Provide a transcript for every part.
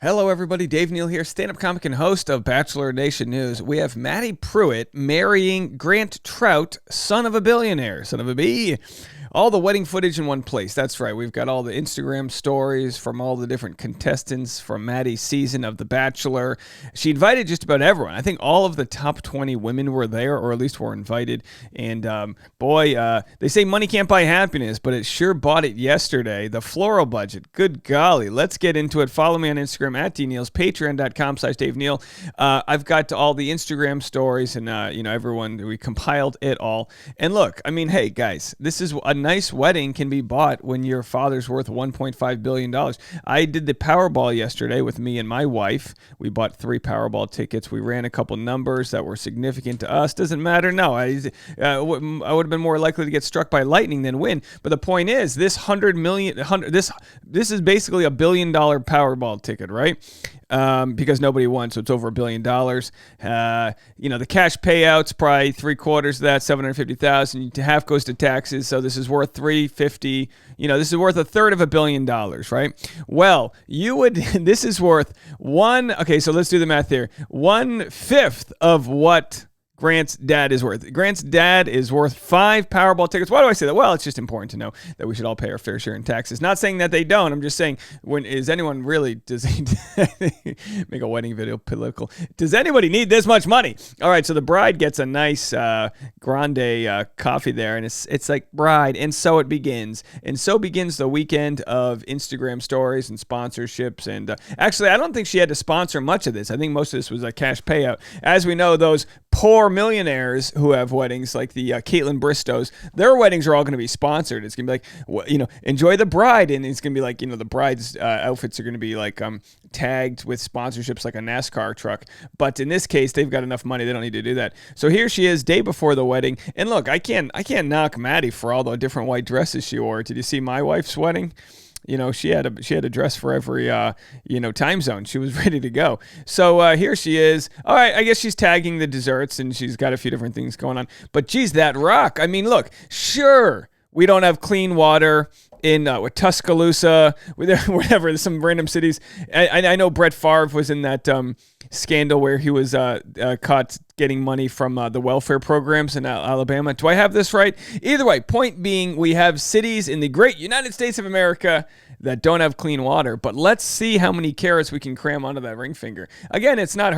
Hello, everybody. Dave Neal here, stand-up comic and host of Bachelor Nation News. We have Madi Prewett marrying Grant Troutt, son of a billionaire, son of a bee. All the wedding footage in one place. That's right. We've got all the Instagram stories from all the different contestants from Madi's season of The Bachelor. She invited just about everyone. I think all of the top 20 women were there, or at least were invited. And they say money can't buy happiness, but it sure bought it yesterday. The floral budget. Good golly. Let's get into it. Follow me on Instagram at DNeals, patreon.com/Dave Neal. I've got all the Instagram stories and, everyone, we compiled it all. And look, I mean, hey, guys, this is a nice wedding can be bought when your father's worth $1.5 billion. I did the Powerball yesterday with me and my wife. We bought 3 Powerball tickets. We ran a couple numbers that were significant to us. Doesn't matter. No, I would have been more likely to get struck by lightning than win. But the point is, this this is basically $1 billion Powerball ticket, right? Because nobody won, so it's over $1 billion. The cash payout's probably 3/4 of that, $750,000. Half goes to taxes, so this is worth $350. This is worth 1/3 of $1 billion, right? Well, this is worth okay, so let's do the math here. 1/5 of what Grant's dad is worth. Grant's dad is worth 5 Powerball tickets. Why do I say that? Well, it's just important to know that we should all pay our fair share in taxes. Not saying that they don't. I'm just saying, does he make a wedding video political? Does anybody need this much money? All right, so the bride gets a nice grande coffee there, and it's like bride, and so it begins. And so begins the weekend of Instagram stories and sponsorships. And actually, I don't think she had to sponsor much of this. I think most of this was a cash payout. As we know, those poor millionaires who have weddings, like the Caitlyn Bristows, their weddings are all going to be sponsored. It's going to be like, enjoy the bride. And it's going to be like, the bride's outfits are going to be like tagged with sponsorships like a NASCAR truck. But in this case, they've got enough money. They don't need to do that. So here she is, day before the wedding. And look, I can't knock Madi for all the different white dresses she wore. Did you see my wife's wedding? She had a dress for every, time zone. She was ready to go. So here she is. All right, I guess she's tagging the desserts, and she's got a few different things going on. But, geez, that rock. I mean, look, sure, we don't have clean water in with Tuscaloosa, whatever, some random cities. I know Brett Favre was in that scandal where he was caught getting money from the welfare programs in Alabama. Do I have this right? Either way, point being, we have cities in the great United States of America that don't have clean water. But let's see how many carrots we can cram onto that ring finger. Again, it's not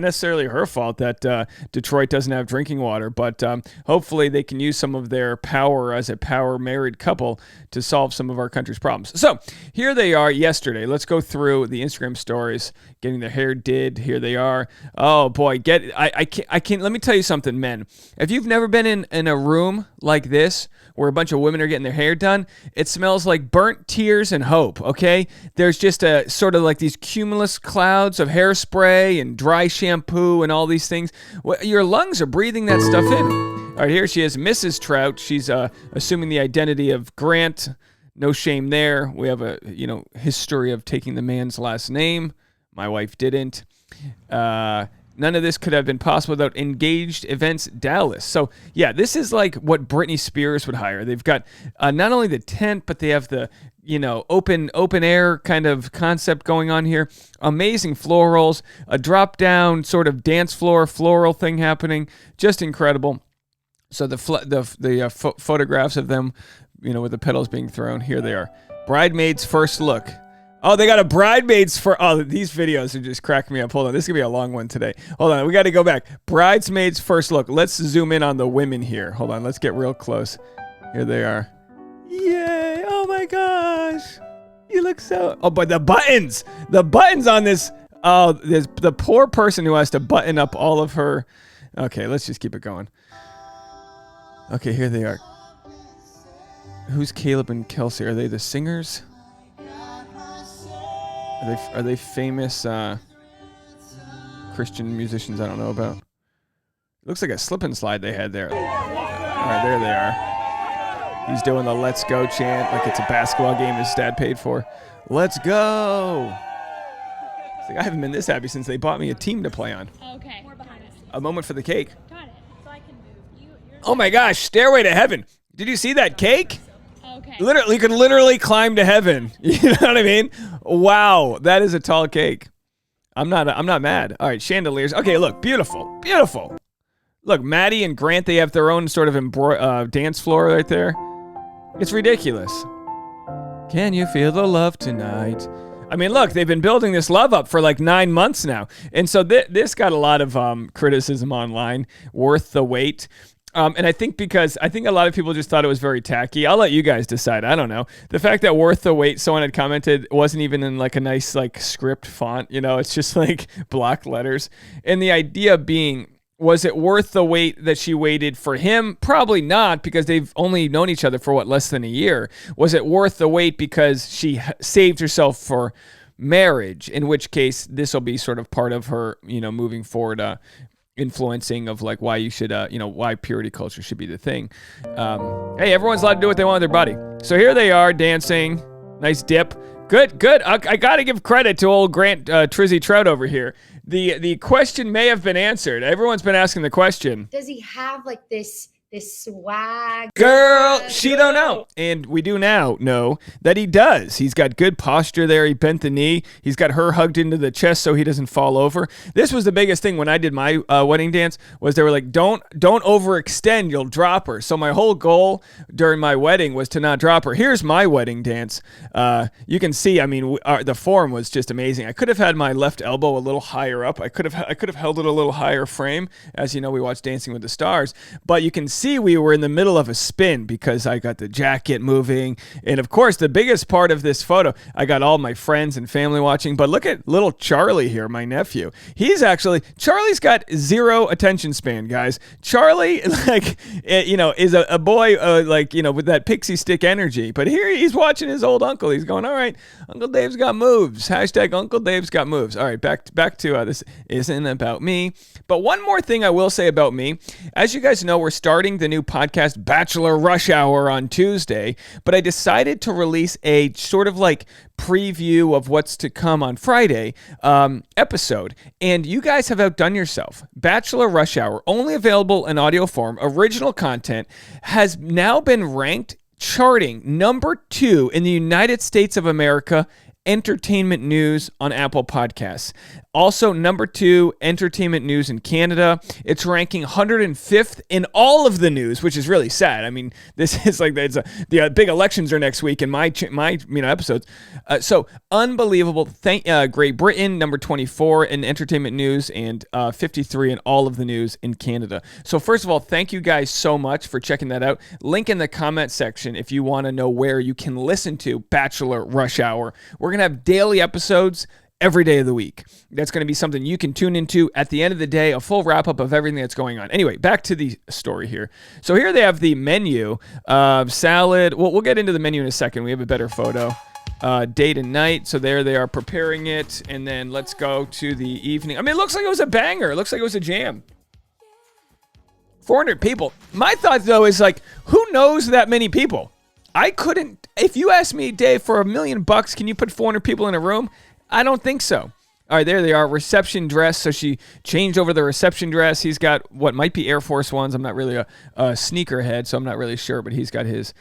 necessarily her fault that Detroit doesn't have drinking water, but hopefully they can use some of their power as a power married couple to solve some of our country's problems. So here they are yesterday. Let's go through the Instagram stories, getting their hair did. Here they are. Oh boy, I can't. Let me tell you something, men. If you've never been in a room like this where a bunch of women are getting their hair done, it smells like burnt tears and hope, okay? There's just a sort of like these cumulus clouds of hairspray and dry shampoo and all these things. Your lungs are breathing that stuff in. All right, here she is, Mrs. Troutt. She's assuming the identity of Grant. No shame there. We have a history of taking the man's last name. My wife didn't. None of this could have been possible without Engaged Events Dallas. So, yeah, this is like what Britney Spears would hire. They've got not only the tent, but they have the, open air kind of concept going on here. Amazing florals, a drop-down sort of dance floor floral thing happening. Just incredible. So the photographs of them, with the petals being thrown, here they are. Bridesmaids first look. Oh, they got a bridesmaids for... Oh, these videos are just cracking me up. Hold on. This is going to be a long one today. Hold on. We got to go back. Bridesmaids first look. Let's zoom in on the women here. Hold on. Let's get real close. Here they are. Yay. Oh, my gosh. You look so... Oh, but the buttons. The buttons on this... Oh, there's the poor person who has to button up all of her... Okay, let's just keep it going. Okay, here they are. Who's Caleb and Kelsey? Are they the singers? Are they famous Christian musicians I don't know about? Looks like a slip and slide they had there. All right, there they are. He's doing the let's go chant like it's a basketball game his dad paid for. Let's go. It's like, I haven't been this happy since they bought me a team to play on. Okay. A moment for the cake. Got it. So I can move. Oh my gosh, Stairway to Heaven. Did you see that cake? Okay. Literally, you could literally climb to heaven. You know what I mean? Wow, that is a tall cake. I'm not mad. All right, chandeliers. Okay, look, beautiful. Look, Maddie and Grant, they have their own sort of dance floor right there. It's ridiculous. Can you feel the love tonight? I mean, look, they've been building this love up for like 9 months now. And so this got a lot of criticism online, worth the wait. And I think a lot of people just thought it was very tacky. I'll let you guys decide. I don't know. The fact that worth the wait, someone had commented, wasn't even in like a nice like script font. You know, it's just like block letters. And the idea being, was it worth the wait that she waited for him? Probably not, because they've only known each other for less than a year. Was it worth the wait because she saved herself for marriage? In which case, this will be sort of part of her, moving forward, influencing of like why you should, why purity culture should be the thing. Hey, everyone's allowed to do what they want with their body. So here they are dancing. Nice dip. Good. I got to give credit to old Grant Trizzy Troutt over here. The question may have been answered. Everyone's been asking the question. Does he have like this swag? Girl, she don't know. And we do now know that he does. He's got good posture there. He bent the knee. He's got her hugged into the chest so he doesn't fall over. This was the biggest thing when I did my wedding dance, was they were like, don't overextend, you'll drop her. So my whole goal during my wedding was to not drop her. Here's my wedding dance. You can see, I mean, the form was just amazing. I could have had my left elbow a little higher up. I could have held it a little higher frame. As you know, we watched Dancing with the Stars. But you can see we were in the middle of a spin because I got the jacket moving. And of course, the biggest part of this photo, I got all my friends and family watching. But look at little Charlie here, my nephew. Charlie's got zero attention span, guys. Charlie, is a boy, with that pixie stick energy. But here he's watching his old uncle. He's going, all right, Uncle Dave's got moves. Hashtag Uncle Dave's got moves. All right, back to this isn't about me. But one more thing I will say about me. As you guys know, we're starting the new podcast Bachelor Rush Hour on Tuesday, but I decided to release a sort of like preview of what's to come on Friday episode, and you guys have outdone yourself. Bachelor Rush Hour, only available in audio form, original content, has now been ranked charting number 2 in the United States of America entertainment news on Apple Podcasts. Also, number 2, entertainment news in Canada. It's ranking 105th in all of the news, which is really sad. I mean, this is like the big elections are next week in my episodes. So unbelievable. Great Britain, number 24 in entertainment news, and 53 in all of the news in Canada. So first of all, thank you guys so much for checking that out. Link in the comment section if you want to know where you can listen to Bachelor Rush Hour. We're going to have daily episodes every day of the week. That's going to be something you can tune into at the end of the day, a full wrap-up of everything that's going on. Anyway, back to the story here. So here they have the menu, salad. We'll get into the menu in a second. We have a better photo. Date and night. So there they are preparing it. And then let's go to the evening. I mean, it looks like it was a banger. It looks like it was a jam. 400 people. My thought, though, is like, who knows that many people? I couldn't. If you asked me, Dave, for $1 million, can you put 400 people in a room? I don't think so. All right, there they are. Reception dress. So she changed over the reception dress. He's got what might be Air Force Ones. I'm not really a sneakerhead, so I'm not really sure. But he's got his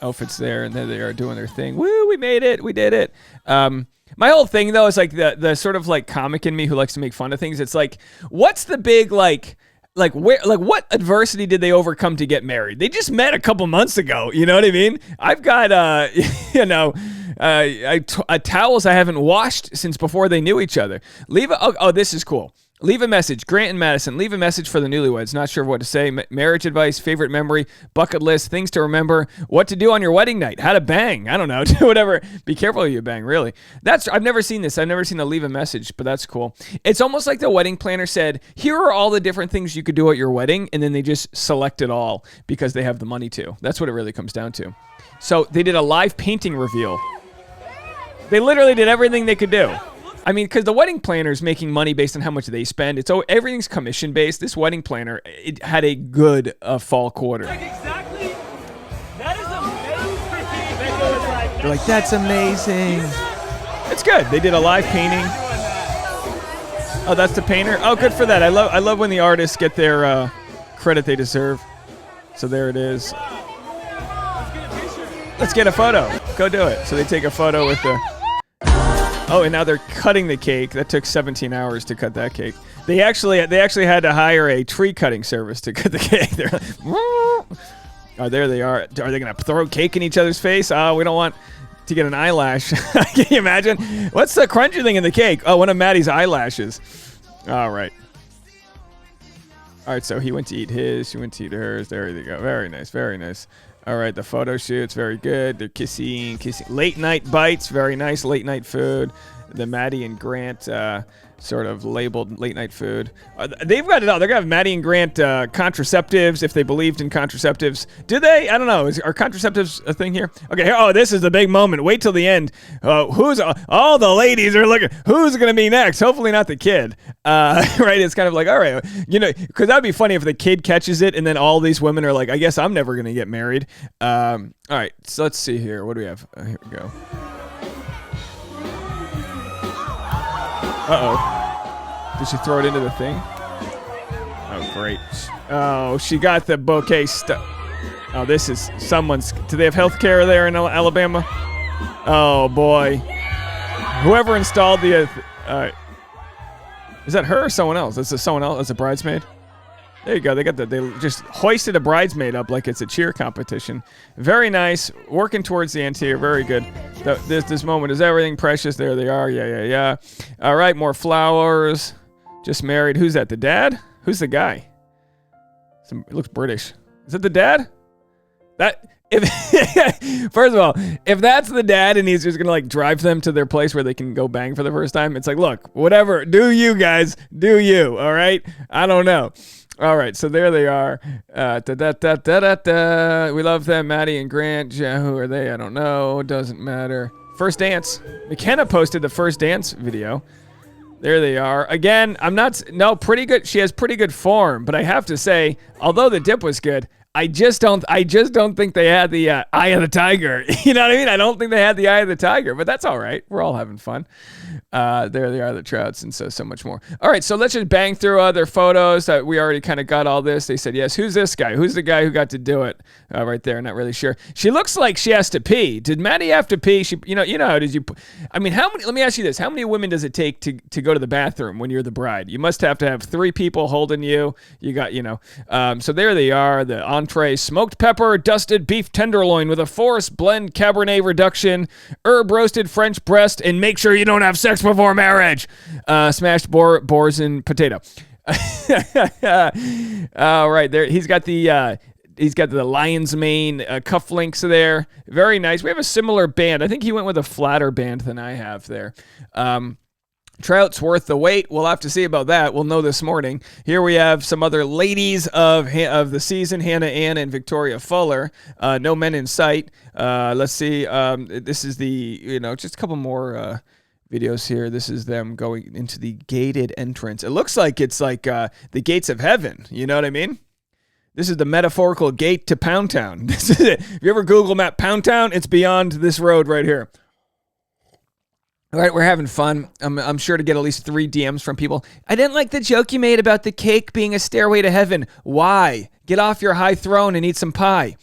outfits there, and there they are doing their thing. Woo, we made it. We did it. My whole thing, though, is like the sort of like comic in me who likes to make fun of things. It's like, what's the big like what adversity did they overcome to get married? They just met a couple months ago. You know what I mean? I've got towels I haven't washed since before they knew each other. This is cool. Leave a message. Grant and Madison, leave a message for the newlyweds. Not sure what to say. Marriage advice, favorite memory, bucket list, things to remember, what to do on your wedding night, how to bang. I don't know. Do whatever. Be careful you bang, really. I've never seen this. I've never seen a leave a message, but that's cool. It's almost like the wedding planner said, here are all the different things you could do at your wedding, and then they just select it all because they have the money to. That's what it really comes down to. So they did a live painting reveal. They literally did everything they could do. I mean, because the wedding planner is making money based on how much they spend. Everything's commission based. This wedding planner, it had a good fall quarter. Exactly. That is amazing. They're like, that's amazing. It's good. They did a live painting. Oh, that's the painter. Oh, good for that. I love when the artists get their credit they deserve. So there it is. Let's get a photo. Go do it. So they take a photo with the... Oh, and now they're cutting the cake. That took 17 hours to cut that cake. They actually had to hire a tree cutting service to cut the cake. They're like, oh, there they are. Are they going to throw cake in each other's face? Oh, we don't want to get an eyelash. Can you imagine? What's the crunchy thing in the cake? Oh, one of Maddie's eyelashes. All right. All right, so he went to eat his. She went to eat hers. There you go. Very nice. Very nice. All right, the photo shoot's very good. They're kissing. Late night bites, very nice late night food. The Maddie and Grant sort of labeled late night food. They've got it all. They're going to have Maddie and Grant contraceptives if they believed in contraceptives. Do they? I don't know. Are contraceptives a thing here? Okay, oh, this is the big moment. Wait till the end. All the ladies are looking. Who's going to be next? Hopefully not the kid. Right? It's kind of like, all right, because that'd be funny if the kid catches it and then all these women are like, I guess I'm never going to get married. All right, so let's see here. What do we have? Here we go. Uh-oh. Did she throw it into the thing? Oh, great. Oh, she got the bouquet stuff. Oh, this is someone's... Do they have health care there in Alabama? Oh, boy. Whoever installed the... is that her or someone else? This is someone else? That's a bridesmaid? There you go. They just hoisted a bridesmaid up like it's a cheer competition. Very nice. Working towards the end here. Very good. This moment is everything precious. There they are. Yeah. All right. More flowers. Just married. Who's that? The dad? Who's the guy? It looks British. Is it the dad? First of all, if that's the dad and he's just gonna like drive them to their place where they can go bang for the first time, it's like, look, whatever. Do you guys? Do you? All right. I don't know. All right, so there they are. We love them, Maddie and Grant. Yeah, who are they? I don't know. Doesn't matter. First dance. McKenna posted the first dance video. There they are. Again, pretty good. She has pretty good form, but I have to say, although the dip was good, I just don't think they had the eye of the tiger. You know what I mean? I don't think they had the eye of the tiger, but that's all right. We're all having fun. There they are, the Trouts, and so much more. All right, so let's just bang through other photos. We already kind of got all this. They said, yes, who's this guy? Who's the guy who got to do it? Right there, not really sure. She looks like she has to pee. Did Maddie have to pee? How did you... I mean, let me ask you this. How many women does it take to go to the bathroom when you're the bride? You must have to have 3 people holding you. You got, so there they are, the entree: smoked pepper, dusted beef tenderloin with a forest blend Cabernet reduction, herb roasted French breast, and make sure you don't have sex before marriage. Smashed boars and potato. All right, there he's got the lion's mane cufflinks there. Very nice. We have a similar band. I think he went with a flatter band than I have there. Trout's worth the wait. We'll have to see about that. We'll know this morning. Here we have some other ladies of the season: Hannah Ann and Victoria Fuller. No men in sight. Let's see. This is just a couple more videos here. This is them going into the gated entrance. It looks like it's like the gates of heaven. You know what I mean? This is the metaphorical gate to Pound Town. This is it. If you ever Google map Pound Town, it's beyond this road right here. All right, we're having fun. I'm sure to get at least 3 DMs from people. I didn't like the joke you made about the cake being a stairway to heaven. Why? Get off your high throne and eat some pie.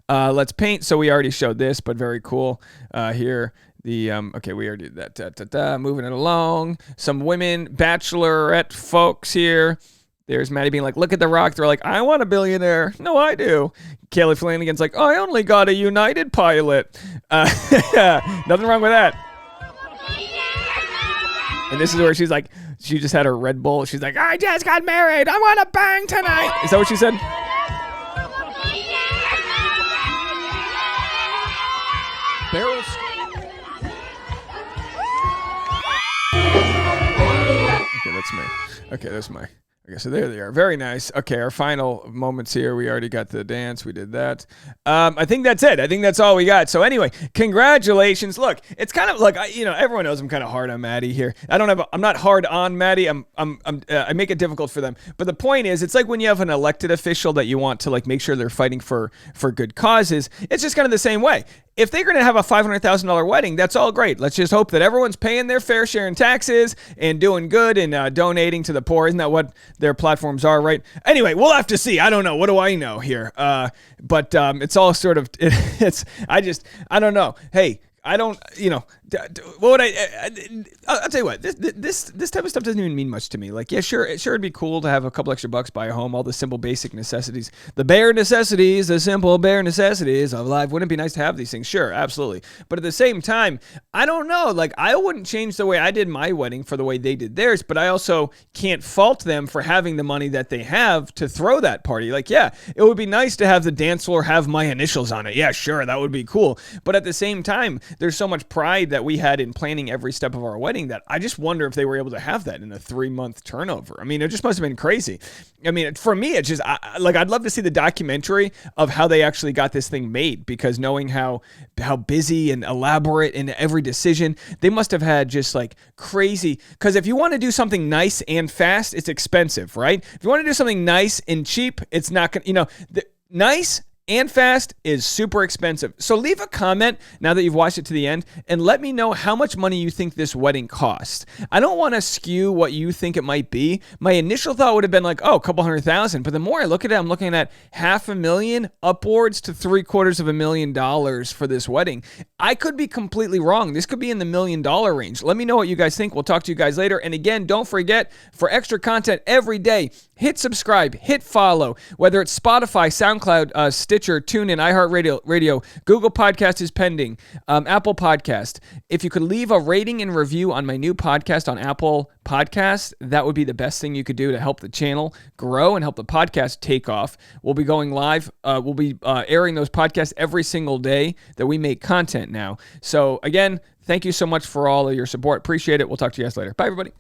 Let's paint. So we already showed this, but very cool. Here, okay, we already did that. Moving it along. Some women, bachelorette folks here. There's Maddie being like, look at the rock. They're like, I want a billionaire. No, I do. Kaylee Flanagan's like, oh, I only got a United pilot. Nothing wrong with that. And this is where she's like, she just had her Red Bull. She's like, I just got married. I want to bang tonight. Is that what she said? Barrels. Okay, that's me. Okay, that's my... Okay, so there they are. Very nice. Okay, our final moments here. We already got the dance. We did that. I think that's it. I think that's all we got. So anyway, congratulations. Look, it's kind of like everyone knows I'm kind of hard on Maddie here. I'm not hard on Maddie. I make it difficult for them. But the point is, it's like when you have an elected official that you want to like make sure they're fighting for good causes. It's just kind of the same way. If they're going to have a $500,000 wedding, that's all great. Let's just hope that everyone's paying their fair share in taxes and doing good and donating to the poor. Isn't that what their platforms are, right? Anyway, we'll have to see. I don't know. What do I know here? But it's all sort of, I don't know. Hey, I don't, what would I'll tell you what, this type of stuff doesn't even mean much to me. Like, yeah, sure, it'd be cool to have a couple extra bucks, buy a home, all the simple basic necessities, the bare necessities, the simple bare necessities of life. Wouldn't it be nice to have these things? Sure, absolutely. But at the same time, I don't know, like, I wouldn't change the way I did my wedding for the way they did theirs, but I also can't fault them for having the money that they have to throw that party. Like, yeah, it would be nice to have the dance floor have my initials on it. Yeah, sure, that would be cool. But at the same time, there's so much pride that we had in planning every step of our wedding that I just wonder if they were able to have that in a 3-month turnover. I mean, it just must have been crazy. I mean, for me, it's just I'd love to see the documentary of how they actually got this thing made, because knowing how busy and elaborate in every decision, they must have had just like crazy. Because if you want to do something nice and fast, it's expensive, right? If you want to do something nice and cheap, it's not gonna, nice and fast is super expensive. So leave a comment now that you've watched it to the end and let me know how much money you think this wedding cost. I don't want to skew what you think it might be. My initial thought would have been like, a couple $100,000. But the more I look at it, I'm looking at $500,000 upwards to $750,000 for this wedding. I could be completely wrong. This could be in the $1 million range. Let me know what you guys think. We'll talk to you guys later. And again, don't forget, for extra content every day, hit subscribe, hit follow, whether it's Spotify, SoundCloud, Stitcher, TuneIn, iHeartRadio, Google Podcast is pending, Apple Podcast. If you could leave a rating and review on my new podcast on Apple Podcast, that would be the best thing you could do to help the channel grow and help the podcast take off. We'll be going live. We'll be airing those podcasts every single day that we make content now. So again, thank you so much for all of your support. Appreciate it. We'll talk to you guys later. Bye, everybody.